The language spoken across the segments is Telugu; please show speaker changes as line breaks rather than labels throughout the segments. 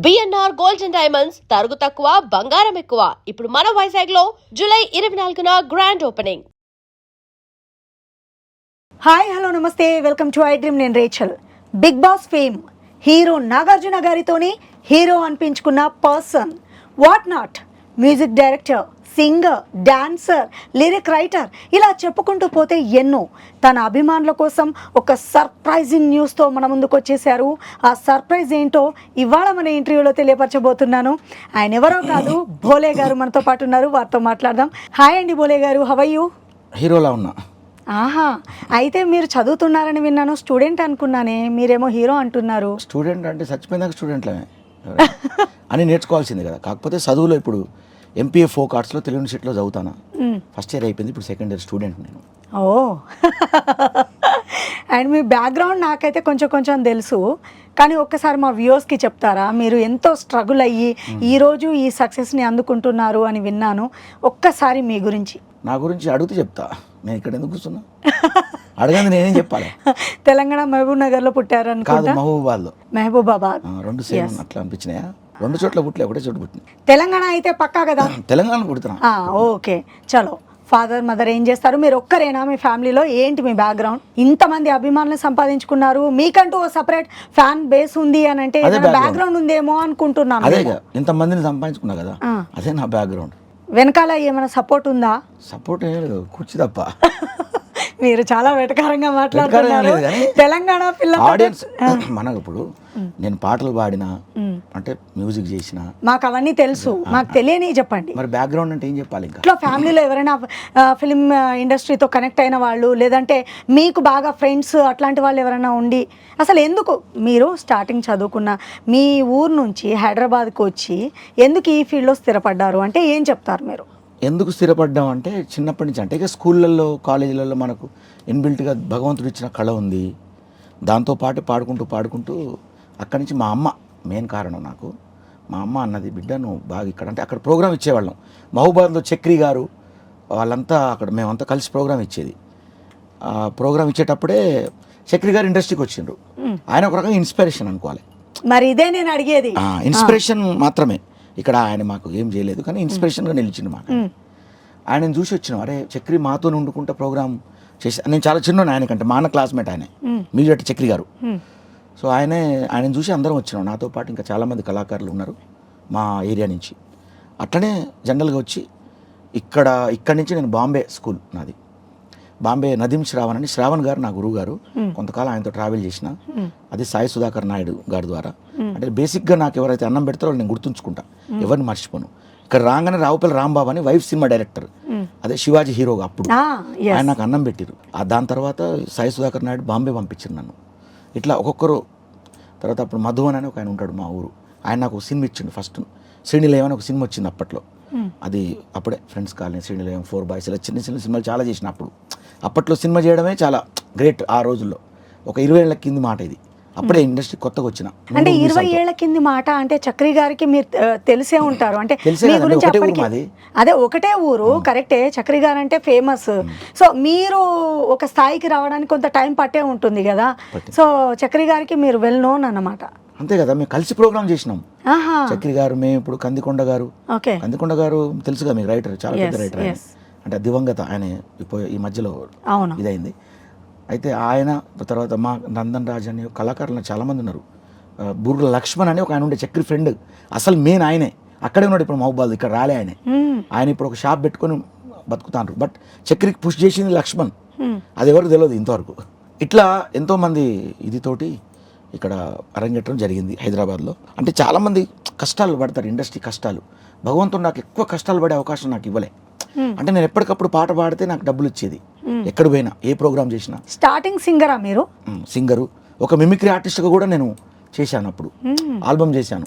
బిఎన్ఆర్ గోల్డ్ అండ్ డైమండ్స్ తరుగు తక్కువ బంగారం ఎక్కువ. ఇప్పుడు మన వైజాగ్ లో జూలై 24న గ్రాండ్ ఓపెనింగ్.
హాయ్ హలో నమస్తే, వెల్కమ్ టు ఐ డ్రీమ్. నేను Rachel. Bigg Boss fame hero Nagarjuna గారితోని హీరో అనిపించుకున్న person, what not, music director, singer, dancer, lyric writer, ఇలా చెప్పుకుంటూ పోతే ఎన్నో. తన అభిమానుల కోసం ఒక సర్ప్రైజింగ్ న్యూస్తో మన ముందుకు వచ్చేసారు. ఆ సర్ప్రైజ్ ఏంటో ఇవాళ మన ఇంటర్వ్యూలో తెలియపరచబోతున్నాను. ఆయన ఎవరో కాదు, భోలే గారు మనతో పాటు ఉన్నారు. వారితో మాట్లాడదాం. హాయ్ అండి భోలే గారు, హౌ ఆర్ యు?
హీరోలా ఉన్నా.
ఆహా, అయితే మీరు చదువుతున్నారని విన్నాను. స్టూడెంట్ అనుకున్నానే, మీరేమో హీరో అంటున్నారు.
స్టూడెంట్ అంటే చచ్చిపోయినాక స్టూడెంట్లమే అని నేర్చుకోవాల్సింది కదా. కాకపోతే చదువులో ఇప్పుడు ఎంపీఏ ఫోక్ ఆర్ట్స్లో తెలుగు యూనివర్సిటీలో చదువుతాను. ఫస్ట్ ఇయర్ అయిపోయింది, ఇప్పుడు సెకండ్ ఇయర్ స్టూడెంట్ నేను.
ఓ అండ్ మీ బ్యాక్గ్రౌండ్ నాకైతే కొంచెం తెలుసు, కానీ ఒక్కసారి మా వ్యూవర్స్కి చెప్తారా? మీరు ఎంతో స్ట్రగుల్ అయ్యి ఈరోజు ఈ సక్సెస్ని అందుకుంటున్నారు అని విన్నాను. ఒక్కసారి మీ గురించి.
నా గురించి అడిగితే చెప్తా, నేను ఇక్కడ ఎందుకు కూర్చున్నా? అడగంది నేనేం చెప్పాలి?
తెలంగాణ మహబూబ్ నగర్లో పుట్టారు
కాదు,
అనుకుంటా.
మహబూబాబాద్లో.
మహబూబాబాద్.
రెండు సేమ్ అట్లా అనిపించినాయా? రెండు చోట్ల పుట్టలే, ఒకటే చోట పుట్టిన.
తెలంగాణ అయితే పక్కా కదా?
తెలంగాణ పుడుతున్నా.
ఓకే, చలో. ఫాదర్ మదర్ ఏం చేస్తారు? మీరు ఒక్కరేనా మీ ఫ్యామిలీలో? ఏంటి మీ బ్యాక్గ్రౌండ్? ఇంతమంది అభిమానులు సంపాదించుకున్నారు, మీకంటూ ఓ సపరేట్ ఫ్యాన్ బేస్ ఉంది అని అంటే బ్యాక్గ్రౌండ్ ఉందేమో అనుకుంటున్నాను.
అదే ఇంతమందిని సంపాదించుకున్నా కదా, అదే నా బ్యాక్గ్రౌండ్.
వెనకాల ఏమైనా సపోర్ట్ ఉందా?
సపోర్ట్ ఏం లేదు, కుర్చీ తప్ప.
మీరు చాలా వెటకారంగా మాట్లాడుతున్నారు. తెలంగాణ పిల్ల
ఆడియన్స్ మనకు ఇప్పుడు నేను పాటలు పాడినా అంటే మ్యూజిక్ చేసిన
మాకు అవన్నీ తెలుసు, మాకు తెలియని చెప్పండి.
మరి బ్యాక్గ్రౌండ్ అంటే ఏం చెప్పాలి? ఇంకా
ఇట్లా ఫ్యామిలీలో ఎవరైనా ఫిలిం ఇండస్ట్రీతో కనెక్ట్ అయిన వాళ్ళు, లేదంటే మీకు బాగా ఫ్రెండ్స్ అట్లాంటి వాళ్ళు ఎవరైనా ఉండి, అసలు ఎందుకు మీరు స్టార్టింగ్ చదువుకున్న మీ ఊరు నుంచి హైదరాబాద్కి వచ్చి ఎందుకు ఈ ఫీల్డ్లో స్థిరపడ్డారు అంటే ఏం చెప్తారు మీరు?
ఎందుకు స్థిరపడ్డాం అంటే చిన్నప్పటి నుంచి, అంటే ఇక స్కూళ్ళల్లో కాలేజీలలో మనకు ఇన్బిల్ట్గా భగవంతుడు ఇచ్చిన కళ ఉంది. దాంతోపాటు పాడుకుంటూ అక్కడి నుంచి మా అమ్మ మెయిన్ కారణం. నాకు మా అమ్మ అన్నది, బిడ్డ నువ్వు బాగా ఇక్కడ, అంటే అక్కడ ప్రోగ్రామ్ ఇచ్చేవాళ్ళం. మహబూబాబాద్లో చక్రి గారు వాళ్ళంతా అక్కడ మేమంతా కలిసి ప్రోగ్రామ్ ఇచ్చేది. ప్రోగ్రామ్ ఇచ్చేటప్పుడే చక్రి గారు ఇండస్ట్రీకి వచ్చిండ్రు. ఆయన ఒక రకంగా ఇన్స్పిరేషన్ అనుకోవాలి.
మరి ఇదే నేను అడిగేది.
ఇన్స్పిరేషన్ మాత్రమే, ఇక్కడ ఆయన మాకు ఏం చేయలేదు, కానీ ఇన్స్పిరేషన్గా నిలిచిండు మాకు. ఆయనను చూసి వచ్చినాం, అరే చక్రి మాతో ఉండుకుంటా ప్రోగ్రామ్ చేసి. నేను చాలా చిన్న ఆయనకంటే, మా అన్న క్లాస్మేట్ ఆయన, మీడియట్ చక్రి గారు. సో ఆయనను చూసి అందరం వచ్చినాం. నాతో పాటు ఇంకా చాలామంది కళాకారులు ఉన్నారు మా ఏరియా నుంచి. అట్లనే జనరల్గా వచ్చి ఇక్కడి నుంచి నేను బాంబే స్కూల్ నాది, బాంబే నదీం శ్రావణ్ అని, శ్రావణ్ గారు నా గురువు గారు. కొంతకాలం ఆయనతో ట్రావెల్ చేసిన, అది సాయి సుధాకర్ నాయుడు గారి ద్వారా. అంటే బేసిక్గా నాకు ఎవరైతే అన్నం పెడతారో నేను గుర్తుంచుకుంటా, ఎవరిని మర్చిపోను. ఇక్కడ రాగానే రావుపల్లి రాంబాబు అని వైఫ్ సినిమా డైరెక్టర్, అదే శివాజీ హీరోగా అప్పుడు, ఆయన నాకు అన్నం పెట్టిరు. దాని తర్వాత సాయి సుధాకర్ నాయుడు బాంబే పంపించారు నన్ను. ఇట్లా ఒక్కొక్కరు. తర్వాత అప్పుడు మధువన్ అని ఒక ఆయన ఉంటాడు మా ఊరు, ఆయన నాకు సినిమా ఇచ్చిండు. ఫస్ట్ శ్రీనిలయం అని ఒక సినిమా వచ్చింది అప్పట్లో, అది అప్పుడే ఫ్రెండ్స్ కాలనీ, శ్రీనిలయం, 4 బాయ్స్, ఇలా చిన్న చిన్న సినిమాలు చాలా చేసిన. అప్పట్లో సినిమా చేయడమే చాలా గ్రేట్. ఆ రోజుల్లో ఒక 20 ఏళ్ల కింది మాట ఇది. అప్పుడే ఇండస్ట్రీ కొత్తగా వచ్చిన.
అంటే 20 ఏళ్ల కింది మాట అంటే చక్రి గారికి మీరు తెలిసే ఉంటారు. అంటే అదే ఒకటే ఊరు, కరెక్టే. చక్రి గారు అంటే ఫేమస్. సో మీరు ఒక స్థాయికి రావడానికి కొంత టైం పట్టే ఉంటుంది కదా. సో చక్రి గారికి మీరు వెల్ నోన్ అన్నమాట.
అంతే కదా, మేము కలిసి ప్రోగ్రామ్ చేసినాం. చక్రి గారు, మేము ఇప్పుడు కందికొండ గారు తెలుసుగా మీకు, రైటర్, చాలా పెద్ద రైటర్. అంటే దివంగత ఆయన ఈ మధ్యలో ఇదైంది. అయితే ఆయన తర్వాత మా నందన్ రాజ్ అని కళాకారులు చాలామంది ఉన్నారు. బుర్ర లక్ష్మణ్ అని ఒక ఆయన ఉండే చక్రి ఫ్రెండ్, అసలు మెయిన్ ఆయనే. అక్కడే ఉన్నాడు ఇప్పుడు మహబూబాబాద్, ఇక్కడ రాలే ఆయన ఇప్పుడు ఒక షాప్ పెట్టుకొని బతుకుతాండ్రు. బట్ చక్రికి పుష్ చేసింది లక్ష్మణ్, అది ఎవరికి తెలియదు ఇంతవరకు. ఇట్లా ఎంతోమంది ఇదితోటి ఇక్కడ అరంగేట్రం జరిగింది హైదరాబాద్లో. అంటే చాలామంది కష్టాలు పడతారు, ఇండస్ట్రీ కష్టాలు. భగవంతుడు నాకు ఎక్కువ కష్టాలు పడే అవకాశం నాకు ఇవ్వలే. అంటే నేను ఎప్పటికప్పుడు పాట పాడితే నాకు డబ్బులు ఇచ్చేది, ఎక్కడ పోయినా ఏ ప్రోగ్రామ్ చేసినా.
స్టార్టింగ్ సింగరా మీరు?
సింగరు, ఒక మిమిక్రీ ఆర్టిస్ట్గా కూడా నేను చేశాను. అప్పుడు ఆల్బమ్ చేశాను.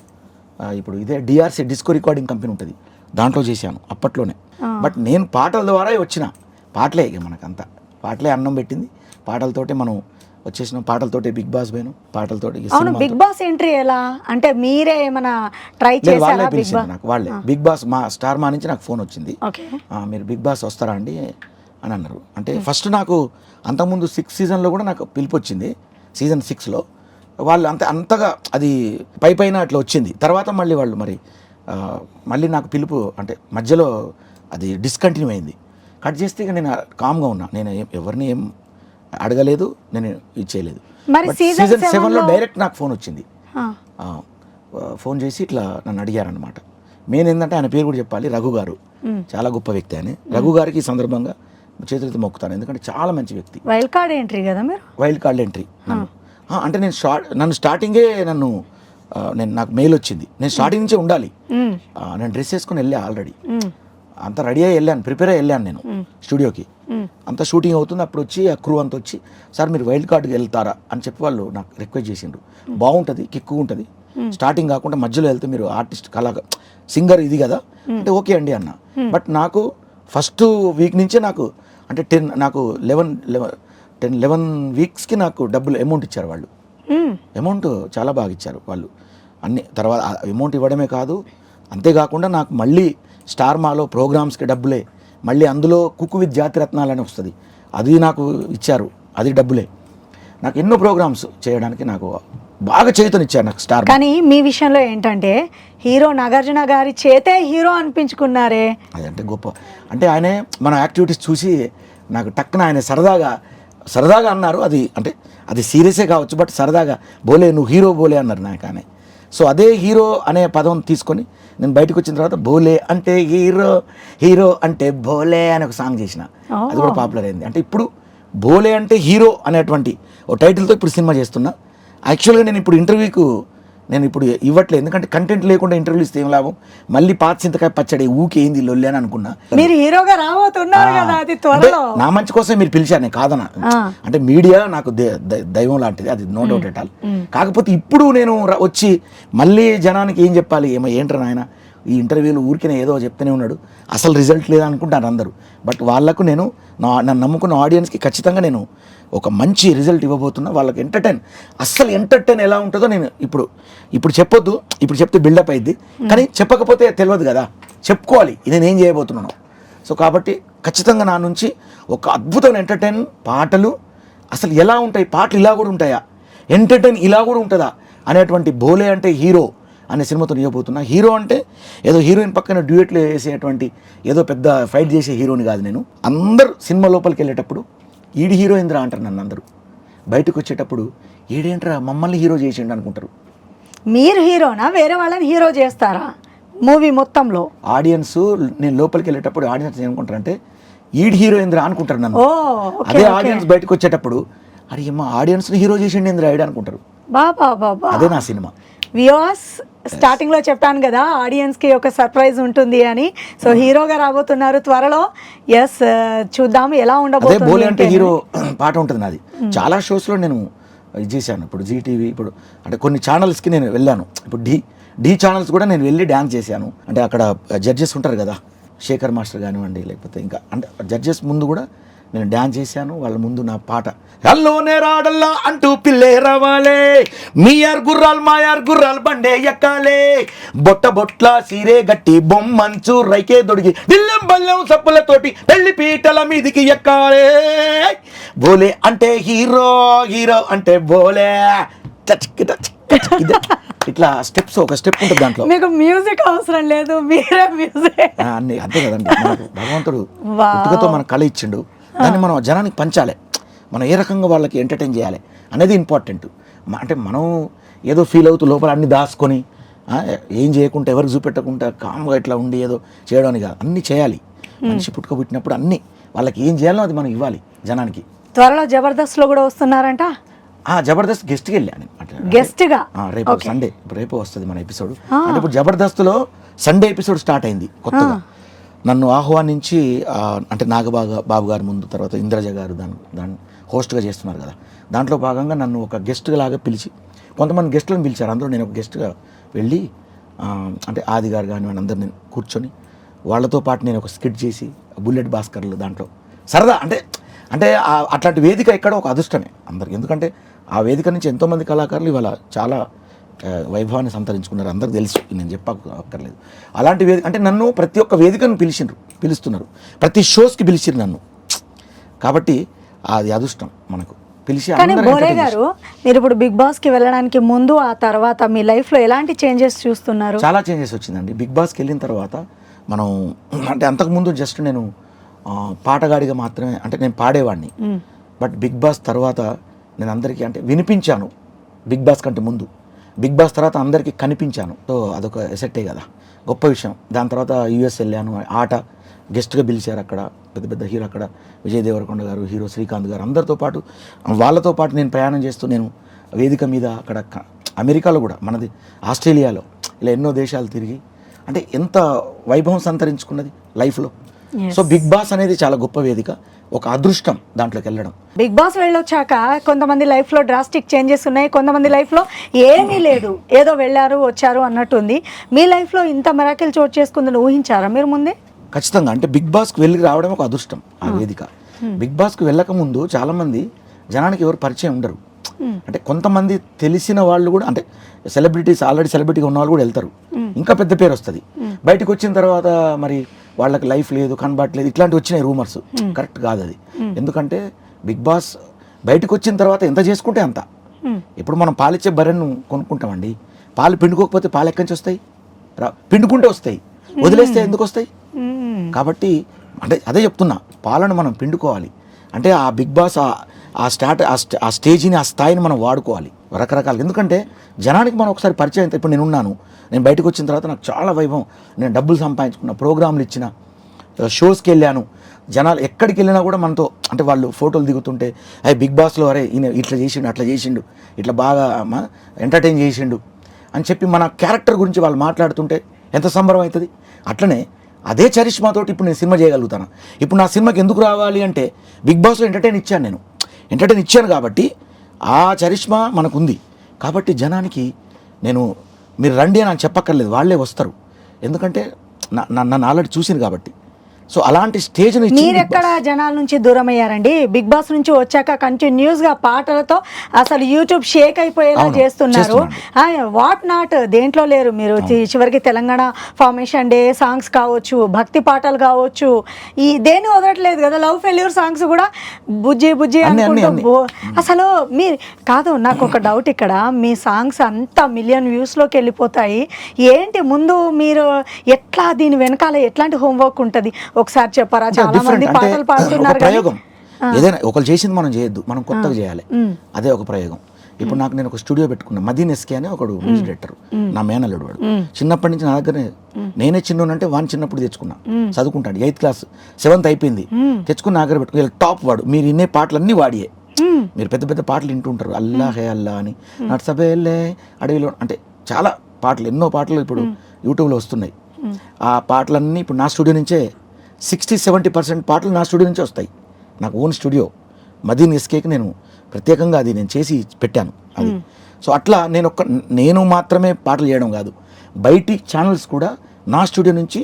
ఇప్పుడు ఇదే డిఆర్సి డిస్కో రికార్డింగ్ కంపెనీ ఉంటుంది, దాంట్లో చేశాను అప్పట్లోనే. బట్ నేను పాటల ద్వారా వచ్చిన, పాటలే ఇక మనకంతా పాటలే అన్నం పెట్టింది. పాటలతోటే మనం వచ్చేసిన, పాటలతోటి బిగ్ బాస్ పోయినాం, పాటలతోటి.
బిగ్ బాస్ ఎంట్రీ ఎలా అంటే మీరే ఏమైనా ట్రై చేశారా?
నాకు వాళ్ళే బిగ్ బాస్, మా స్టార్ మా నుంచి నాకు ఫోన్ వచ్చింది, మీరు బిగ్ బాస్ వస్తారా అండి అని అన్నారు. అంటే ఫస్ట్ నాకు అంతకుముందు 6 సీజన్లో కూడా నాకు పిలుపు వచ్చింది. సీజన్ 6లో వాళ్ళు అంతగా అది పైన అట్లా వచ్చింది. తర్వాత మళ్ళీ వాళ్ళు మళ్ళీ నాకు పిలుపు అంటే మధ్యలో అది డిస్కంటిన్యూ అయింది. కట్ చేస్తే ఇక నేను కామ్గా ఉన్నా, నేను ఎవరిని ఏం అడగలేదు, నేను ఇచ్చేయలేదు. సీజన్ 7లో డైరెక్ట్ నాకు ఫోన్ వచ్చింది. ఫోన్ చేసి ఇట్లా నన్ను అడిగారనమాట. మెయిన్ ఏంటంటే ఆయన పేరు కూడా చెప్పాలి, రఘు గారు. చాలా గొప్ప వ్యక్తి అని. రఘు గారికి ఈ సందర్భంగా చేతులతో మొక్కుతాను, ఎందుకంటే చాలా మంచి వ్యక్తి.
వైల్డ్ కార్డ్ ఎంట్రీ కదా మీరు? వైల్డ్ కార్డ్ ఎంట్రీ
అంటే నన్ను స్టార్టింగే నాకు మెయిల్ వచ్చింది, నేను స్టార్టింగ్ నుంచే ఉండాలి. నేను డ్రెస్ వేసుకుని వెళ్ళా, ఆల్రెడీ అంతా రెడీ అయ్యి వెళ్ళాను, ప్రిపేర్ అయ్యి వెళ్ళాను నేను స్టూడియోకి. అంతా షూటింగ్ అవుతుంది, అప్పుడు వచ్చి ఆ క్రూ అంతా వచ్చి, సార్ మీరు వైల్డ్ కార్డ్కి వెళ్తారా అని చెప్పి వాళ్ళు నాకు రిక్వెస్ట్ చేసిండ్రు. బాగుంటుంది, కిక్కు ఉంటుంది, స్టార్టింగ్ కాకుండా మధ్యలో వెళ్తే మీరు ఆర్టిస్ట్ సింగర్ ఇది కదా అంటే ఓకే అండి అన్న. బట్ నాకు ఫస్ట్ వీక్ నుంచే నాకు అంటే 11 వీక్స్కి నాకు డబ్బులు అమౌంట్ ఇచ్చారు వాళ్ళు. అమౌంట్ చాలా బాగా ఇచ్చారు వాళ్ళు. అన్ని తర్వాత అమౌంట్ ఇవ్వడమే కాదు, అంతేకాకుండా నాకు మళ్ళీ స్టార్ మాలో ప్రోగ్రామ్స్కి డబ్బులే, మళ్ళీ అందులో కుక్ విత్ జాతిరత్నాలు అని వస్తుంది, అది నాకు ఇచ్చారు, అది డబ్బులే. నాకు ఎన్నో ప్రోగ్రామ్స్ చేయడానికి నాకు బాగా చేతనిచ్చారు నాకు స్టార్.
కానీ మీ విషయంలో ఏంటంటే హీరో నాగార్జున గారి చేతే హీరో అనిపించుకున్నారే,
అదంటే గొప్ప. అంటే ఆయనే మన యాక్టివిటీస్ చూసి నాకు టక్కున ఆయన సరదాగా అన్నారు. అది సీరియసే కావచ్చు, బట్ సరదాగా బోలే నువ్వు హీరో బోలే అన్నారు నాకు ఆయన. సో అదే హీరో అనే పదం తీసుకొని నేను బయటకు వచ్చిన తర్వాత బోలే అంటే హీరో అంటే బోలే అని ఒక సాంగ్ చేసిన, అది కూడా పాపులర్ అయింది. అంటే ఇప్పుడు బోలే అంటే హీరో అనేటువంటి ఓ టైటిల్తో ఇప్పుడు సినిమా చేస్తున్నా. యాక్చువల్గా నేను ఇప్పుడు ఇంటర్వ్యూకు ఇవ్వట్లేదు, ఎందుకంటే కంటెంట్ లేకుండా ఇంటర్వ్యూ ఇస్తే ఏం లాభం, మళ్ళీ పాత చింతకాయ పచ్చడి ఊకేంది లొల్లి అని అనుకున్నా.
మీరు హీరోగా రాబోతున్నారు కదా, అది త్వరలో.
నా మంచి కోసం మీరు పిలిచారు, నేను కాదన. అంటే మీడియా నాకు దైవం లాంటిది, అది నో డౌట్ ఎట్ ఆల్. కాకపోతే ఇప్పుడు నేను వచ్చి మళ్ళీ జనానికి ఏం చెప్పాలి, ఏంట్రా నాయన ఈ ఇంటర్వ్యూలు ఊరికే ఏదో చెప్తూనే ఉన్నాడు, అసలు రిజల్ట్ లేదనుకుంటారు అందరూ. బట్ వాళ్ళకు నన్ను నమ్ముకున్న ఆడియన్స్కి ఖచ్చితంగా నేను ఒక మంచి రిజల్ట్ ఇవ్వబోతున్నా. వాళ్ళకి అస్సలు ఎంటర్టైన్ ఎలా ఉంటుందో నేను ఇప్పుడు చెప్పొద్దు, ఇప్పుడు చెప్తే బిల్డప్ అయింది, కానీ చెప్పకపోతే తెలియదు కదా, చెప్పుకోవాలి నేనేం చేయబోతున్నాను. సో కాబట్టి ఖచ్చితంగా నా నుంచి ఒక అద్భుతమైన ఎంటర్టైన్ పాటలు, అసలు ఎలా ఉంటాయి పాటలు, ఇలా కూడా ఉంటాయా, ఎంటర్టైన్ ఇలా కూడా ఉంటుందా అనేటువంటి బోలే అంటే హీరో అనే సినిమాతో ఇవ్వబోతున్నా. హీరో అంటే ఏదో హీరోయిన్ పక్కన డ్యూయెట్లు వేసేటువంటి ఏదో పెద్ద ఫైట్ చేసే హీరోని కాదు నేను. అందరూ సినిమా లోపలికి వెళ్ళేటప్పుడు ఈడి హీరోయింద్రా అంటారు నన్ను అందరూ, బయటకు వచ్చేటప్పుడు ఈడేంట్రా మమ్మల్ని హీరో చేసిండు అనుకుంటారు.
మీరు హీరోనా, వేరే వాళ్ళని హీరో చేస్తారా మూవీ మొత్తంలో?
ఆడియన్స్ నేను లోపలికి వెళ్ళేటప్పుడు ఆడియన్స్ ఏమనుకుంటారంటే ఈడి హీరోయింద్రా అనుకుంటారు నన్ను. అదే ఆడియన్స్ బయటకు వచ్చేటప్పుడు అరే అమ్మ ఆడియన్స్ని హీరో చేసిండు ఇంద్రా ఐడి అనుకుంటారు. అదే నా సినిమా.
వ్యూవర్స్, స్టార్టింగ్ లో చెప్పాను కదా ఆడియన్స్ కి ఒక సర్ప్రైజ్ ఉంటుంది అని. సో హీరోగా రాబోతున్నారు త్వరలో. ఎస్, చూద్దాం ఎలా ఉండబోతుంది.
బోలే అంటే హీరో పాట ఉంటుంది నాది. చాలా షోస్ లో నేను ఇది చేశాను. ఇప్పుడు జీటీవీ, ఇప్పుడు అంటే కొన్ని ఛానల్స్ కి నేను వెళ్ళాను. ఇప్పుడు డి ఛానల్స్ కూడా నేను వెళ్ళి డ్యాన్స్ చేశాను. అంటే అక్కడ జడ్జెస్ ఉంటారు కదా, శేఖర్ మాస్టర్ కానివ్వండి, లేకపోతే ఇంకా అంటే జడ్జెస్ ముందు కూడా నేను డ్యాన్స్ చేశాను. వాళ్ళ ముందు నా పాట హల్లోనే రాడల్లా అంటూ పిల్లే రవాలే, మీయార్ గుర్రాలు మాయార్ గుర్రాలు బండే ఎక్కాలే, బొట్ల సీరే గట్టి బొమ్మంచు రైకే దొడిగి దిల్లెం బల్లెం సప్పులతోటి పెళ్లి పీటల మీదికి ఎక్కాలే, బోలే అంటే హీరో అంటే బోలే. ఇట్లా స్టెప్స్, ఒక స్టెప్ ఉంటుంది దాంట్లో.
మీకు మ్యూజిక్ అవసరం లేదు, మీరే మ్యూజిక్
అన్ని అంతే కదండి. భగవంతుడు పుట్టుకతో మన కళ ఇచ్చిండు, దాన్ని మనం జనానికి పంచాలి, మనం ఏ రకంగా వాళ్ళకి ఎంటర్టైన్ చేయాలి అనేది ఇంపార్టెంట్. అంటే మనం ఏదో ఫీల్ అవుతూ లోపల అన్ని దాచుకొని ఏం చేయకుండా ఎవరికి చూపెట్టకుండా కామ్గా ఇట్లా ఉండి ఏదో చేయడానికి కాదు, అన్నీ చేయాలి. మనిషి పుట్టుకబుట్టినప్పుడు అన్నీ వాళ్ళకి ఏం చేయాలో అది మనం ఇవ్వాలి జనానికి.
త్వరలో జబర్దస్త్లో కూడా వస్తున్నారంట.
జబర్దస్త్ గెస్ట్కి వెళ్ళాను,
గెస్ట్గా.
రేపు వస్తుంది మన ఎపిసోడ్. అంటే ఇప్పుడు జబర్దస్త్లో సండే ఎపిసోడ్ స్టార్ట్ అయింది కొత్తగా. నన్ను ఆహ్వానించి అంటే నాగబాబు గారి ముందు, తర్వాత ఇంద్రజ గారు దాన్ని హోస్ట్గా చేస్తున్నారు కదా, దాంట్లో భాగంగా నన్ను ఒక గెస్ట్ లాగా పిలిచి, కొంతమంది గెస్టులను పిలిచారు, అందులో నేను ఒక గెస్ట్గా వెళ్ళి అంటే ఆది గారు కానివ్వండి అందరు నేను కూర్చొని వాళ్ళతో పాటు నేను ఒక స్కిట్ చేసి బుల్లెట్ భాస్కర్లు దాంట్లో సరదా అంటే అట్లాంటి వేదిక ఎక్కడ ఒక అదృష్టమే అందరికి. ఎందుకంటే ఆ వేదిక నుంచి ఎంతోమంది కళాకారులు ఇవాళ చాలా వైభవాన్ని సంతరించుకున్నారు, అందరికి తెలుసు, నేను చెప్పక్కర్లేదు. అలాంటి వేదిక అంటే నన్ను ప్రతి ఒక్క వేదికను పిలుస్తున్నారు, ప్రతి షోస్కి పిలిచిరు నన్ను. కాబట్టి అది అదృష్టం మనకు. పిలిచి
కానీ
అందరూ
బోరే
entertain
గారు మీరు ఇప్పుడు బిగ్ బాస్ కి వెళ్ళడానికి ముందు ఆ తర్వాత మీ లైఫ్ లో ఎలాంటి చేంజెస్ చూస్తున్నారు?
చాలా చేంజెస్ వచ్చిందండి. బిగ్ బాస్కి వెళ్ళిన తర్వాత మనం అంటే అంతకుముందు జస్ట్ నేను పాటగాడిగా మాత్రమే, అంటే నేను పాడేవాడిని. బట్ బిగ్ బాస్ తర్వాత నేను అందరికీ అంటే వినిపించాను. బిగ్ బాస్ కంటే ముందు, బిగ్ బాస్ తర్వాత అందరికీ కనిపించాను. సో అదొక ఎసెట్టే కదా, గొప్ప విషయం. దాని తర్వాత యూఎస్ వెళ్ళాను, ఆట గెస్ట్గా పిలిచారు. అక్కడ పెద్ద పెద్ద హీరో, అక్కడ విజయ్ దేవరకొండ గారు, హీరో శ్రీకాంత్ గారు, అందరితో పాటు వాళ్ళతో పాటు నేను ప్రయాణం చేస్తూ నేను వేదిక మీద అక్కడ అమెరికాలో కూడా, మనది ఆస్ట్రేలియాలో, ఇలా ఎన్నో దేశాలు తిరిగి అంటే ఎంత వైభవం సంతరించుకున్నది లైఫ్లో. సో బిగ్ బాస్ అనేది చాలా గొప్ప వేదిక, ఒక అదృష్టం దాంట్లోకి వెళ్ళడం.
బిగ్ బాస్ వెళ్ళొచ్చాక కొంతమంది లైఫ్ లో డ్రాస్టిక్ చేంజెస్ ఉన్నాయి, కొంతమంది లైఫ్ లో ఏమీ లేదు, ఏదో వెళ్ళారు వచ్చారు అన్నట్టుంది. మీ లైఫ్ లో ఇంత మిరాకిల్ చోటు చేసుకుందని ఊహించారా మీరు ముందే?
ఖచ్చితంగా. అంటే బిగ్ బాస్కి వెళ్ళి రావడం ఒక అదృష్టం. ఆ వేదిక బిగ్ బాస్కి వెళ్ళక ముందు చాలామంది జనానికి ఎవరు పరిచయం ఉండరు. అంటే కొంతమంది తెలిసిన వాళ్ళు కూడా, అంటే సెలబ్రిటీస్, ఆల్రెడీ సెలబ్రిటీగా ఉన్న వాళ్ళు కూడా వెళ్తారు, ఇంకా పెద్ద పేరు వస్తుంది. బయటకు వచ్చిన తర్వాత మరి వాళ్ళకి లైఫ్ లేదు, కనబడట్లేదు, ఇట్లాంటివి వచ్చినాయి రూమర్స్. కరెక్ట్ కాదు అది. ఎందుకంటే బిగ్ బాస్ బయటకు వచ్చిన తర్వాత ఎంత చేసుకుంటే అంత. ఇప్పుడు మనం పాలిచ్చే బర్రెను కొనుక్కుంటామండి, పాలు పిండుకోకపోతే పాలు ఎక్కడి నుంచి వస్తాయి? పిండుకుంటే వస్తాయి, వదిలేస్తే ఎందుకు వస్తాయి? కాబట్టి అంటే అదే చెప్తున్నా, పాలను మనం పిండుకోవాలి. అంటే ఆ బిగ్ బాస్ ఆ స్టేజ్ని, ఆ స్థాయిని మనం వాడుకోవాలి రకరకాలు. ఎందుకంటే జనానికి మనం ఒకసారి పరిచయం అయితే, ఇప్పుడు నేనున్నాను, నేను బయటకు వచ్చిన తర్వాత నాకు చాలా వైభవం, నేను డబ్బులు సంపాదించుకున్న, ప్రోగ్రాంలు ఇచ్చిన, షోస్కి వెళ్ళాను, జనాలు ఎక్కడికి వెళ్ళినా కూడా మనతో అంటే వాళ్ళు ఫోటోలు దిగుతుంటే, అయ్యి బిగ్ బాస్లో అరే ఈయన ఇట్లా చేసిండు, అట్లా చేసిండు, ఇట్లా బాగా ఎంటర్టైన్ చేసిండు అని చెప్పి మన క్యారెక్టర్ గురించి వాళ్ళు మాట్లాడుతుంటే ఎంత సంబరం అవుతుంది. అట్లనే అదే చరిష్మాతోటి ఇప్పుడు నేను సినిమా చేయగలుగుతాను. ఇప్పుడు నా సినిమాకి ఎందుకు రావాలి అంటే బిగ్ బాస్లో ఎంటర్టైన్ ఇచ్చాను కాబట్టి ఆ చరిష్మా మనకుంది. కాబట్టి జనానికి నేను మీరు రండి అని చెప్పక్కర్లేదు, వాళ్ళే వస్తారు. ఎందుకంటే నన్ను ఆల్రెడీ చూసింది కాబట్టి. సో అలాంటి స్టేజ్
మీరెక్కడ జనాల నుంచి దూరం అయ్యారండి? బిగ్ బాస్ నుంచి వచ్చాక కంటిన్యూస్ గా పాటలతో అసలు యూట్యూబ్ షేక్ అయిపోయేలా చేస్తున్నారు. వాట్ నాట్ దేంట్లో లేరు మీరు. చివరికి తెలంగాణ ఫార్మేషన్ డే సాంగ్స్ కావచ్చు, భక్తి పాటలు కావచ్చు, ఈ దేన్ని వదలట్లేదు కదా. లవ్ ఫెయిల్యూర్ సాంగ్స్ కూడా బుజ్జి బుజ్జి అనుకుంటూ అసలు మీరు కాదు. నాకు ఒక డౌట్ ఇక్కడ, మీ సాంగ్స్ అంతా మిలియన్ వ్యూస్లోకి వెళ్ళిపోతాయి, ఏంటి ముందు మీరు ఎట్లా దీని వెనకాల ఎట్లాంటి హోంవర్క్ ఉంటుంది ఒకసారి చెప్పారా? చాలా మంది పాటలు పాడుతున్నారు.
ప్రయోగం ఏదైనా ఒకరు చేసింది మనం చేయొద్దు, మనం కొత్తగా చేయాలి. అదే ఒక ప్రయోగం. ఇప్పుడు నాకు నేను ఒక స్టూడియో పెట్టుకున్నా, మదీన్ ఎస్కే అని ఒకడు మ్యూజిక్ డైరెక్టర్, నా మేనల్లుడు. వాడు చిన్నప్పటి నుంచి నా దగ్గరనే, నేనే చిన్నోనంటే వాడిని చిన్నప్పుడు తెచ్చుకున్నా, చదువుకుంటాడు 8th క్లాస్ 7th అయిపోయింది, తెచ్చుకుని నా దగ్గర పెట్టుకుని టాప్ వాడు. మీరు వినే పాటలన్నీ వాడియే. మీరు పెద్ద పెద్ద పాటలు వింటుంటారు, అల్లా హే అల్లా అని, నట్సబేలే అడవిలో, అంటే చాలా పాటలు, ఎన్నో పాటలు ఇప్పుడు యూట్యూబ్లో వస్తున్నాయి. ఆ పాటలన్నీ ఇప్పుడు నా స్టూడియో నుంచే 60-70% పాటలు నా స్టూడియో నుంచే వస్తాయి. నాకు ఓన్ స్టూడియో మదీన్ ఎస్కేకి నేను ప్రత్యేకంగా అది నేను చేసి పెట్టాను అది. సో అట్లా నేను మాత్రమే పాటలు చేయడం కాదు, బయటి ఛానల్స్ కూడా నా స్టూడియో నుంచి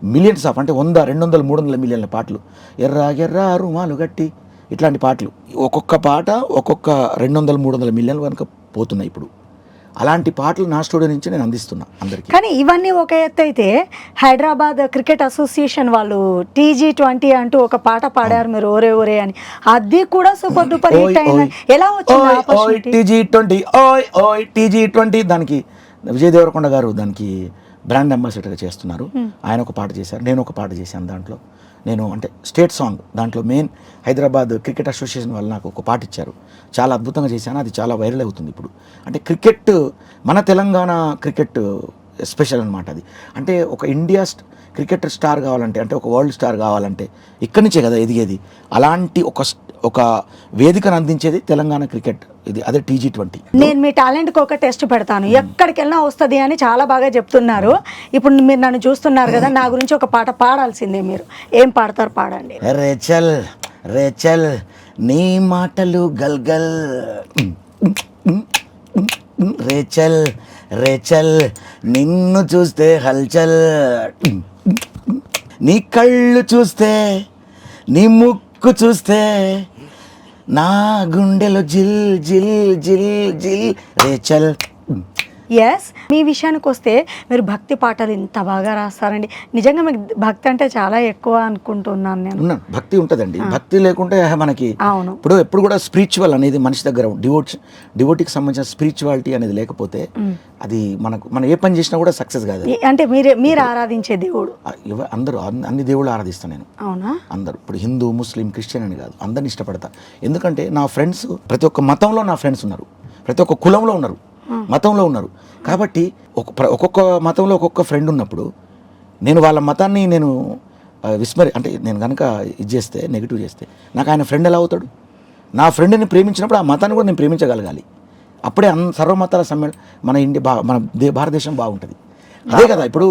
మిలియన్స్ ఆఫ్, అంటే 100, 200, 300 మిలియన్ల పాటలు, ఎర్రా ఎర్రా రుమాలు గట్టి, ఇట్లాంటి పాటలు ఒక్కొక్క పాట ఒక్కొక్క 200, 300 మిలియన్ల వరకు పోతున్నాయి ఇప్పుడు. అలాంటి పాటలు నా స్టూడియో నుంచి నేను అందిస్తున్నా అందరికీ.
కానీ ఇవన్నీ ఒక ఎత్తు అయితే, హైదరాబాద్ క్రికెట్ అసోసియేషన్ వాళ్ళు TG20 అంటూ ఒక పాట పాడారు మీరు, ఓరే ఓరే అని, అది కూడా సూపర్ డూపర్ హిట్ అయింది. ఎలా వచ్చింది ఆపర్చునిటీ?
TG20 దానికి విజయ్ దేవరకొండ గారు దానికి బ్రాండ్ అంబాసిడర్గా చేస్తున్నారు. ఆయన ఒక పాట చేశారు, నేను ఒక పాట చేశాను. దాంట్లో నేను అంటే స్టేట్ సాంగ్, దాంట్లో మెయిన్ హైదరాబాద్ క్రికెట్ అసోసియేషన్ వాళ్ళు నాకు ఒక పాట ఇచ్చారు, చాలా అద్భుతంగా చేశాను. అది చాలా వైరల్ అవుతుంది ఇప్పుడు. అంటే క్రికెట్, మన తెలంగాణ క్రికెట్ స్పెషల్ అనమాట అది. అంటే ఒక ఇండియా క్రికెటర్ స్టార్ కావాలంటే, అంటే ఒక వరల్డ్ స్టార్ కావాలంటే ఇక్కడి నుంచే కదా ఎదిగేది. అలాంటి ఒక వేదికను అందించేది తెలంగాణ క్రికెట్, ఇది అదే TG20.
నేను మీ టాలెంట్కి ఒక టెస్ట్ పెడతాను, ఎక్కడికి వెళ్ళినా వస్తుంది అని చాలా బాగా చెప్తున్నారు. ఇప్పుడు మీరు నన్ను చూస్తున్నారు కదా, నా గురించి ఒక పాట పాడాల్సిందే మీరు. ఏం పాడతారు? పాడండి.
రేచల్ రేచల్ నీ మాటలు గల్గల్, రేచల్ రేచల్ నిన్ను చూస్తే హల్చల్, నీ కళ్ళు చూస్తే, నీ ముక్కు చూస్తే, నా గుండెలో జిల్ జిల్ జిల్ జిల్, రేచల్
ఎస్, మీ విషయానికి వస్తే మీరు భక్తి పాటలు ఇంత బాగా రాస్తారండి. నిజంగా మీకు భక్తి అంటే చాలా ఎక్కువ అనుకుంటున్నాను నేను.
ఉన్నాను, భక్తి ఉంటుందండి. భక్తి లేకుంటే మనకి
అవును.
ఎప్పుడు కూడా స్పిరిచువల్ అనేది మనిషి దగ్గర డివోటీకి సంబంధించిన స్పిరిచువాలిటీ అనేది లేకపోతే అది మనం ఏ పని చేసినా కూడా సక్సెస్ కాదు.
అంటే మీరు ఆరాధించే దేవుడు
అందరూ అన్ని దేవుళ్ళు ఆరాధిస్తాను నేను.
అవునా?
అందరూ ఇప్పుడు హిందూ, ముస్లిం, క్రిస్టియన్ అని కాదు, అందరిని ఇష్టపడతా. ఎందుకంటే నా ఫ్రెండ్స్ ప్రతి ఒక్క మతంలో నా ఫ్రెండ్స్ ఉన్నారు, ప్రతి ఒక్క కులంలో ఉన్నారు, మతంలో ఉన్నారు. కాబట్టి ఒక్కొక్క మతంలో ఒక్కొక్క ఫ్రెండ్ ఉన్నప్పుడు నేను వాళ్ళ మతాన్ని నేను అంటే నేను కనుక ఇది చేస్తే, నెగిటివ్ చేస్తే నాకు ఆయన ఫ్రెండ్ ఎలా అవుతాడు? నా ఫ్రెండ్ని ప్రేమించినప్పుడు ఆ మతాన్ని కూడా నేను ప్రేమించగలగాలి. అప్పుడే సర్వమతాల మన భారతదేశం బాగుంటుంది. అదే కదా ఇప్పుడు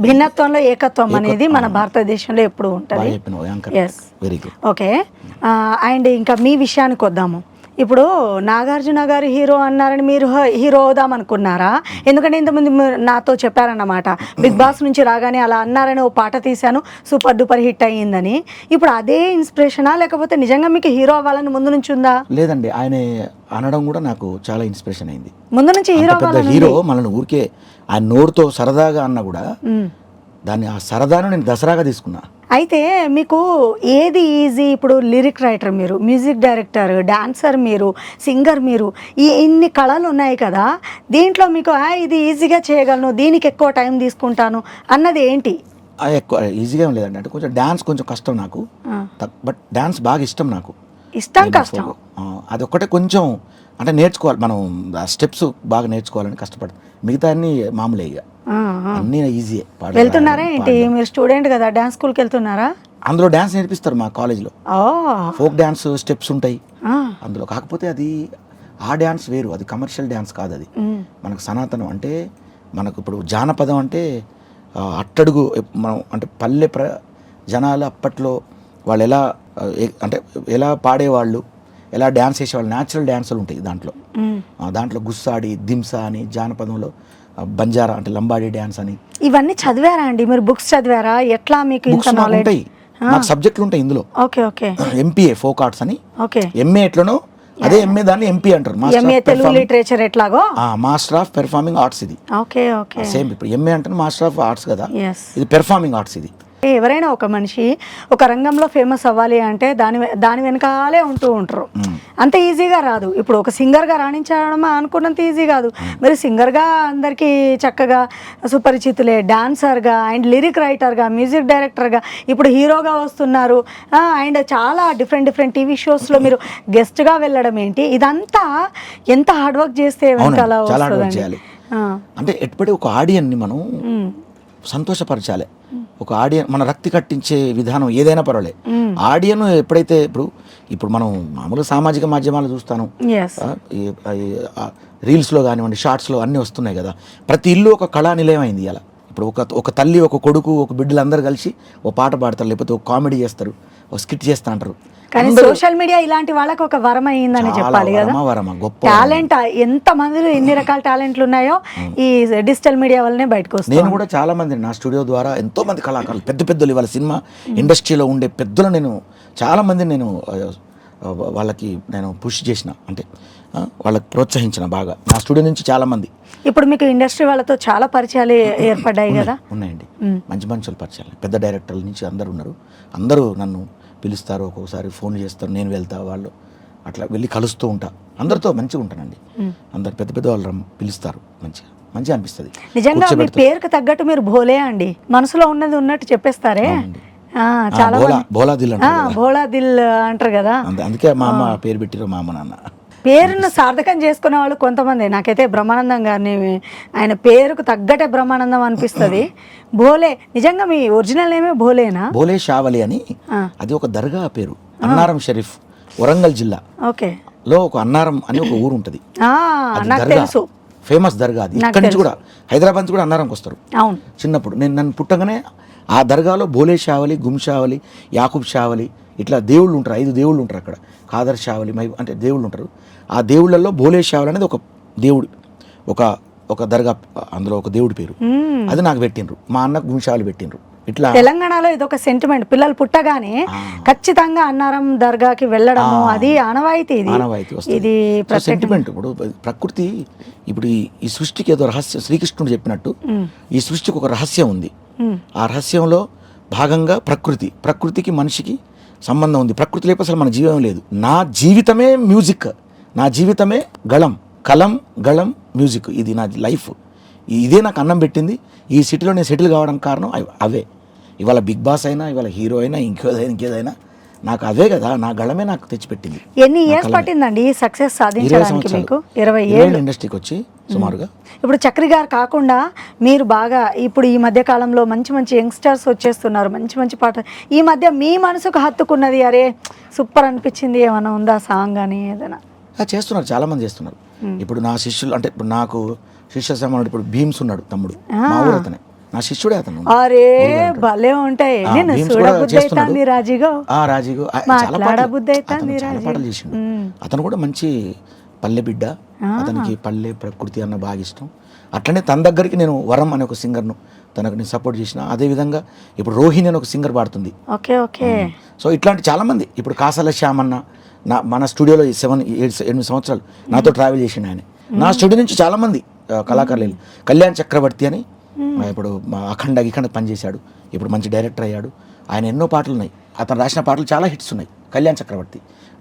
భిన్నత్వంలో ఏకత్వం అనేది మన భారతదేశంలో ఎప్పుడు ఉంటుంది.
Very good.
ఓకే, అండ్ ఇంకా మీ విషయానికి వద్దాము. ఇప్పుడు నాగార్జున గారు హీరో అన్నారని మీరు హీరో అవుదాం అనుకున్నారా? ఎందుకంటే ఇంతకుముందు నాతో చెప్పారన్నమాట, బిగ్ బాస్ నుంచి రాగానే అలా అన్నారని ఓ పాట తీశాను, సూపర్ డూపర్ హిట్ అయ్యిందని. ఇప్పుడు అదే ఇన్స్పిరేషనా లేకపోతే నిజంగా మీకు హీరో అవ్వాలని ముందు నుంచి ఉందా?
లేదండి, ఆయన అనడం కూడా నాకు చాలా ఇన్స్పిరేషన్ అయింది.
ముందు నుంచి
హీరో మనల్ని ఊరికే ఆయన నోరుతో సరదాగా అన్నా కూడా దాన్ని ఆ సరదాను నేను దసరాగా తీసుకున్నా.
అయితే మీకు ఏది ఈజీ? ఇప్పుడు లిరిక్ రైటర్ మీరు, మ్యూజిక్ డైరెక్టర్, డాన్సర్ మీరు, సింగర్ మీరు, ఇన్ని కళలు ఉన్నాయి కదా, దీంట్లో మీకు ఇది ఈజీగా చేయగలను, దీనికి ఎక్కువ టైం తీసుకుంటాను అన్నది ఏంటి?
ఎక్కువ ఈజీగా ఏం లేదండి, అంటే కొంచెం డ్యాన్స్ కొంచెం కష్టం నాకు, బట్ డ్యాన్స్ బాగా ఇష్టం నాకు.
ఇష్టం కష్టం
అది ఒక్కటే కొంచెం అంటే నేర్చుకోవాలి, మనం స్టెప్స్ బాగా నేర్చుకోవాలని కష్టపడతాం. మిగతా అన్ని మామూలే, ఇక అన్నీ ఈజీయే.
వెళ్తున్నారా ఏంటి? మీరు స్టూడెంట్ కదా, డాన్స్ స్కూల్కి వెళ్తున్నారా?
అందులో డ్యాన్స్ నేర్పిస్తారు మా కాలేజ్లో, ఫోక్ డ్యాన్స్ స్టెప్స్ ఉంటాయి అందులో. కాకపోతే అది ఆ డ్యాన్స్ వేరు, అది కమర్షియల్ డ్యాన్స్ కాదు, అది మనకు సనాతనం. అంటే మనకు ఇప్పుడు జానపదం అంటే అట్టడుగు మనం అంటే పల్లె జనాలు అప్పట్లో వాళ్ళు ఎలా అంటే ఎలా పాడేవాళ్ళు, ఎలా డ్యాన్స్ చేసేవాళ్ళు, న్యాచురల్ డ్యాన్సులు ఉంటాయి దాంట్లో గుస్సాడి, దింసా అని, జానపదంలో బంజారా అంటే లంబాడి డ్యాన్స్ అని.
ఇవన్నీ చదివారా అండి మీరు? బుక్స్ చదివారా? ఎట్లా మీకు ఇంత నాలెడ్జ్?
ఉంటాయి నాకు, సబ్జెక్టులు ఉంటాయి ఇందులో.
Okay okay.
MPa folk arts అని,
ఓకే.
ఎంఏ ఎట్లనో అదే ఎంఏ దాన్ని ఎంపీ అంటారు,
తెలుగు లిటరేచర్ ఎట్లాగో
మాస్టర్ ఆఫ్ పెర్ఫార్మింగ్ ఆర్ట్స్ ఇది.
Okay okay.
సేమ్ ఇప్పుడు ఎంఏ అంటే మాస్టర్ ఆఫ్ ఆర్ట్స్ కదా, ఇది పెర్ఫార్మింగ్ ఆర్ట్స్ ఇది.
ఎవరైనా ఒక మనిషి ఒక రంగంలో ఫేమస్ అవ్వాలి అంటే దాని వెనకాలే ఉంటూ ఉంటారు. అంత ఈజీగా రాదు. ఇప్పుడు ఒక సింగర్గా రాణించడం అనుకున్నంత ఈజీ కాదు. మీరు సింగర్గా అందరికీ చక్కగా సుపరిచితులే, డాన్సర్గా అండ్ లిరిక్ రైటర్గా, మ్యూజిక్ డైరెక్టర్గా, ఇప్పుడు హీరోగా వస్తున్నారు. అండ్ చాలా డిఫరెంట్ టీవీ షోస్లో మీరు గెస్ట్గా వెళ్ళడం ఏంటి, ఇదంతా ఎంత హార్డ్ వర్క్ చేస్తే వెనకాల వస్తుందండి.
అంటే ఎప్పటి ఒక ఆడియన్ని మనం సంతోషపరచాలి. ఒక ఆడియన్ మన రక్తి కట్టించే విధానం ఏదైనా పర్వాలేదు. ఆడియన్ ఎప్పుడైతే ఇప్పుడు మనం మామూలుగా సామాజిక మాధ్యమాలు చూస్తాను, రీల్స్లో కానివ్వండి, షార్ట్స్లో అన్నీ వస్తున్నాయి కదా. ప్రతి ఇల్లు ఒక కళా నిలయం అయింది ఇలా. ఇప్పుడు ఒక తల్లి, ఒక కొడుకు, ఒక బిడ్డలు అందరూ కలిసి ఒక పాట పాడతారు, లేకపోతే ఒక కామెడీ చేస్తారు, ఒక స్కిట్ చేస్తా అంటారు.
కానీ సోషల్ మీడియా ఇలాంటి వాళ్ళకి ఒక వరం అయ్యిందని చెప్పాలి కదా. టాలెంట్ ఎంత మందిలో ఎన్ని రకాల టాలెంట్లు ఉన్నాయో ఈ డిజిటల్ మీడియా వల్లనే బయటకు వస్తుంది.
నేను కూడా చాలా మంది నా స్టూడియో ద్వారా ఎంతో మంది కళాకారులు, పెద్దలు ఇవాళ సినిమా ఇండస్ట్రీలో ఉండే పెద్దలు నేను చాలా మందిని నేను వాళ్ళకి నేను పుష్ చేసిన, అంటే వాళ్ళకి ప్రోత్సహించిన బాగా నా స్టూడియో నుంచి చాలా మంది.
ఇప్పుడు మీకు ఇండస్ట్రీ వాళ్ళతో చాలా పరిచయాలు ఏర్పడ్డాయి కదా?
ఉన్నాయండి, మంచి మంచి పరిచయాలు, పెద్ద డైరెక్టర్ల నుంచి అందరు ఉన్నారు. అందరూ నన్ను పిలుస్తారు, ఒక్కొక్కసారి ఫోన్ చేస్తారు, నేను వెళ్తా, వాళ్ళు అట్లా వెళ్ళి కలుస్తూ ఉంటా, అందరితో మంచిగా ఉంటానండి. అందరు పెద్ద వాళ్ళు పిలుస్తారు, మంచిగా అనిపిస్తుంది.
నిజంగా మీ పేరుకు తగ్గట్టు మీరు భోలే అండి, మనసులో ఉన్నది ఉన్నట్టు చెప్పేస్తారే. చాలా భోలా దిల్ అంటారు కదా,
అందుకే మా అమ్మ పేరు పెట్టిరు, మా అమ్మ నాన్న.
పేరును సార్థకం చేసుకునే వాళ్ళు కొంతమంది. నాకైతే బ్రహ్మానందం గారిని ఆయన పేరుకు తగ్గట్టే బ్రహ్మానందం అనిపిస్తుంది. భోలే నిజంగా మీ ఒరిజినల్ నేమే భోలేనా?
భోలే షావలి అని, అది ఒక దర్గా పేరు. అన్నారం షరీఫ్, వరంగల్ జిల్లా లో ఒక అన్నారం అని ఒక ఊరు ఉంటుంది, ఫేమస్ దర్గా అది. ఇక్కడి నుంచి కూడా హైదరాబాద్ నుంచి కూడా అన్నారంకి వస్తారు. చిన్నప్పుడు నన్ను పుట్టగానే ఆ దర్గాలో భోలే షావలి, గుమ్ షావలి, యాకూబ్ షావలి ఇట్లా దేవుళ్ళు ఉంటారు, 5 దేవుళ్ళు ఉంటారు అక్కడ. ఖాదర్ షావలి అంటే దేవుళ్ళు ఉంటారు. ఆ దేవుళ్ళల్లో భోలే షావలి అనేది ఒక దేవుడు, ఒక దర్గా, అందులో ఒక దేవుడి పేరు. అది నాకు పెట్టినరు, మా అన్నకు గుమ్ షావలి పెట్టినరు. ఇట్లా
తెలంగాణలో ఇదొక సెంటిమెంట్, పిల్లలు పుట్టగానే ఖచ్చితంగా అన్నారం దర్గాకి వెళ్ళడము అది ఆనవాయితీ.
ఆనవాయితీ
ఇది
వస్తుంది సెంటిమెంట్. ఇప్పుడు ప్రకృతి ఇప్పుడు ఈ సృష్టికి ఏదో రహస్యం, శ్రీకృష్ణుడు చెప్పినట్టు ఈ సృష్టికి ఒక రహస్యం ఉంది. ఆ రహస్యంలో భాగంగా ప్రకృతికి మనిషికి సంబంధం ఉంది. ప్రకృతి లేకపోతే అసలు మన జీవితం లేదు. నా జీవితమే మ్యూజిక్, నా జీవితమే కలం గళం మ్యూజిక్. ఇది నా లైఫ్. ఇదే నాకు అన్నం పెట్టింది. ఈ సిటీలో నేను సెటిల్ కావడానికి కారణం అవే. ఇవాళ బిగ్ బాస్ అయినా, ఇవాళ హీరో అయినా, ఇంకేదైనా నాకు అవే కదా, నా గళమే నాకు తెచ్చిపెట్టింది.
ఎన్ని ఇయర్స్ పట్టిందండి ఈ సక్సెస్ సాధించడానికి మీకు? 20 ఏళ్ళు
ఇండస్ట్రీకి వచ్చి సుమారుగా.
ఇప్పుడు చక్రి గారు కాకుండా మీరు బాగా ఇప్పుడు ఈ మధ్య కాలంలో మంచి మంచి యంగ్స్టర్స్ వచ్చేస్తున్నారు, మంచి మంచి పాట. ఈ మధ్య మీ మనసుకు హత్తుకున్నది, అరే సూపర్ అనిపించింది ఏమైనా ఉందా సాంగ్ అని ఏదైనా?
చేస్తున్నారు, చాలా మంది చేస్తున్నారు. ఇప్పుడు నా శిష్యులు అంటే ఇప్పుడు నాకు శిష్య సమానుడు ఇప్పుడు భీమ్స్ ఉన్నాడు, తమ్ముడు, మా ఊరు అతనే, నా శిష్యుడే అతను.
అరే భలే ఉంటాయి. నేను చూడబుద్ధి అవుతుంది రాజీగో,
చాలా పాటలు చేసిండు. అతను కూడా మంచి పల్లె బిడ్డ, అతనికి పల్లె ప్రకృతి అన్న బాగా ఇష్టం. అట్లనే తన దగ్గరికి నేను వరం అనే ఒక సింగర్ను తనకు నేను సపోర్ట్ చేసిన. అదేవిధంగా ఇప్పుడు రోహిణి అని ఒక సింగర్ పాడుతుంది.
ఓకే.
సో ఇట్లాంటి చాలామంది, ఇప్పుడు కాసాల శ్యామన్న మన స్టూడియోలో 7-8 సంవత్సరాలు నాతో ట్రావెల్ చేసిండు ఆయన. నా స్టూడియో నుంచి చాలామంది కళాకారులు, కళ్యాణ్ చక్రవర్తి అని ఇప్పుడు అఖండ పనిచేశాడు, ఇప్పుడు మంచి డైరెక్టర్ అయ్యాడు. ఆయన ఎన్నో పాటలు ఉన్నాయి, అతను రాసిన పాటలు చాలా హిట్స్ ఉన్నాయి. కళ్యాణ్ చక్రవర్తి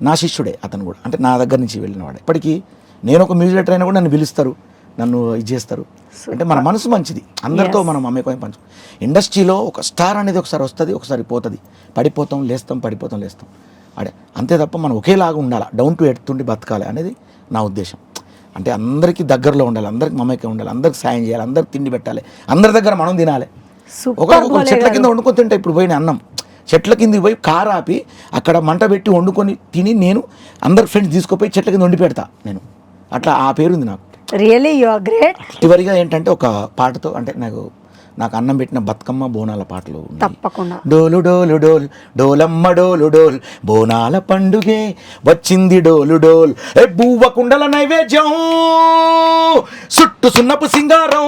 నా శిష్యుడే, అతను కూడా అంటే నా దగ్గర నుంచి వెళ్ళినవాడు. ఇప్పటికీ నేను ఒక మ్యూజిక్ డైరెక్టర్ అయినా కూడా నన్ను పిలుస్తారు, నన్ను ఇది చేస్తారు. అంటే మన మనసు మంచిది, అందరితో మనం అమ్మేకోయం పంచు. ఇండస్ట్రీలో ఒక స్టార్ అనేది ఒకసారి వస్తుంది, ఒకసారి పోతుంది, పడిపోతాం లేస్తాం, పడిపోతాం లేస్తాం అడే, అంతే తప్ప మనం ఒకేలాగా ఉండాలి, డౌన్ టు ఎర్త్ ఉండి బతకాలి అనేది నా ఉద్దేశం. అంటే అందరికీ దగ్గరలో ఉండాలి, అందరికి మమ్మకి ఉండాలి, అందరికి సాయం చేయాలి, అందరికి తిండి పెట్టాలి, అందరి దగ్గర మనం తినాలి. ఒక చెట్ల కింద వండుకొని తింటే ఇప్పుడు పోయిన అన్నం చెట్ల కింద పోయి కారు ఆపి అక్కడ మంట పెట్టి వండుకొని తిని నేను అందరు ఫ్రెండ్స్ తీసుకుపోయి చెట్ల కింద వండి పెడతా నేను. అట్లా ఆ పేరుంది నాకు.
Really you are great.
చివరిగా ఏంటంటే ఒక పాటతో అంటే నాకు అన్నం పెట్టిన బతుకమ్మ బోనాల పాటలు
తప్పకుండా.
డోలు డోలు డోల్ డోలమ్మ డోలు డోల్ బోనాల పండుగే వచ్చింది డోలు డోల్ బువ్వ కుండల నైవేద్యం సుట్టు సున్నపు సింగారం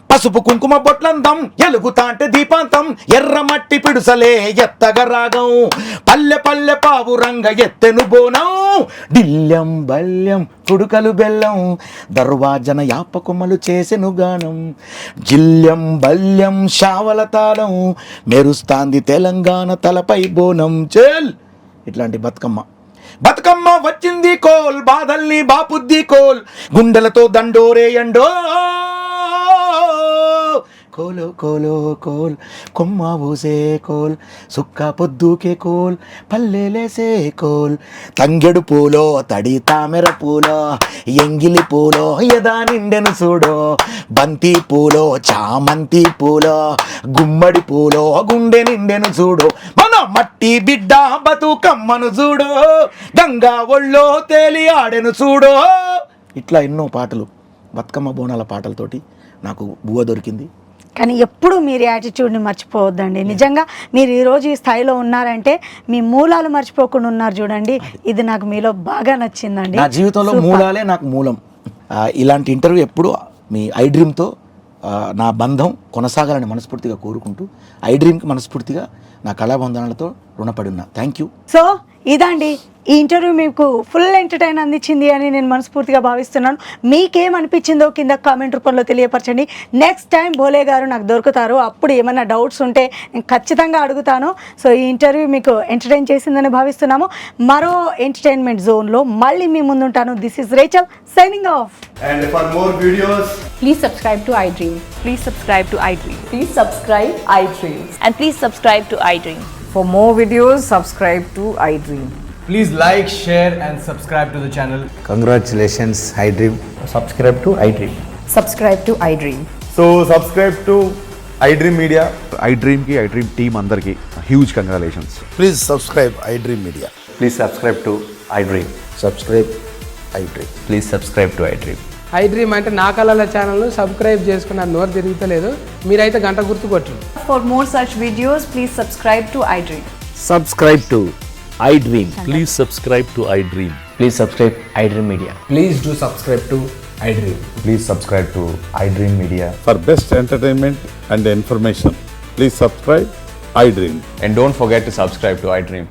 పసుపు కుంకుమ బొట్లందం ఎలుగుతాంటే దీపాంతం ఎర్రమట్టి పిడుసలే ఎత్తగ రాగం పల్లె పల్లె పావు రంగ ఎత్తెను బోనం డిల్లం బల్యం కుడుకలు బెల్లం దర్వాజన యాపకొమ్మలు చేసెను గానం జిల్యం బల్యం శావల తాళం మెరుస్తాంది తెలంగాణ తలపై బోనం చేల్. ఇట్లాంటి బతుకమ్మ వచ్చింది కోల్ బాధల్ని బాపుద్ది కోల్ గుండెలతో దండోరేయండో కోలో కోలో కోల్ కొమ్మ ఊసే కోల్ సుక్క పొద్దుకే కోల్ పల్లెలేసే కోల్ తంగెడు పూలో తడి తామెర పూలో ఎంగిలి పూలో ఎదా నిండెను చూడో బంతి పూలో చామంతి పూలో గుమ్మడి పూలో గుండె నిండెను చూడు మన మట్టి బిడ్డ బతుకమ్మను చూడో గంగా ఒళ్ళో తేలి ఆడెను చూడో. ఇట్లా ఎన్నో పాటలు బతుకమ్మ బోనాల పాటలతోటి నాకు బువ్వ దొరికింది.
కానీ ఎప్పుడు మీరు యాటిట్యూడ్ని మర్చిపోవద్దండి. నిజంగా మీరు ఈరోజు ఈ స్థాయిలో ఉన్నారంటే మీ మూలాలు మర్చిపోకుండా ఉన్నారు చూడండి. ఇది నాకు మీలో బాగా నచ్చిందండి.
నా జీవితంలో మూలాలే నాకు మూలం. ఇలాంటి ఇంటర్వ్యూ ఎప్పుడు మీ ఐ డ్రీమ్తో నా బంధం కొనసాగాలని మనస్ఫూర్తిగా కోరుకుంటూ ఐ డ్రీమ్కి మనస్ఫూర్తిగా నా కళాబంధనాలతో రుణపడి ఉన్నా. Thank you.
సో ఇదండి ఈ ఇంటర్వ్యూ మీకు ఫుల్ ఎంటర్టైన్ అందించింది అని నేను మనస్ఫూర్తిగా భావిస్తున్నాను. మీకేమనిపించిందో కింద కామెంట్ రూపంలో తెలియపరచండి. నెక్స్ట్ టైం భోలే గారు నాకు దొరుకుతారు, అప్పుడు ఏమైనా డౌట్స్ ఉంటే నేను ఖచ్చితంగా అడుగుతాను. సో ఈ ఇంటర్వ్యూ మీకు ఎంటర్టైన్ చేసిందని భావిస్తున్నాము. మరో ఎంటర్టైన్మెంట్ జోన్లో మళ్ళీ మీ ముందుంటాను. This is Rachel signing off.
And for more videos,
Please subscribe to iDream.
Please subscribe to iDream.
Please subscribe iDream.
And please subscribe to iDream.
For more videos, subscribe to iDream.
please like, share and subscribe to the channel.
Congratulations, iDream.
Subscribe to iDream.
Subscribe to iDream.
So subscribe to iDream Media.
iDream ki iDream team andarki huge congratulations.
Please subscribe iDream Media.
Please subscribe to iDream.
Subscribe iDream.
Please subscribe to iDream.
iDream అంటే నా కళల ఛానల్ను సబ్స్క్రైబ్ చేసుకున్న నోరు తిరుగుతలేదు, మీరైతే గంట గుర్తు కొట్టండి.
For more such videos, please subscribe to iDream.
Subscribe to iDream.
Please subscribe to iDream.
Please subscribe iDream Media.
Please do subscribe to iDream.
Please subscribe to iDream Media.
For best entertainment and information,
Please subscribe iDream.
And don't forget to subscribe to iDream.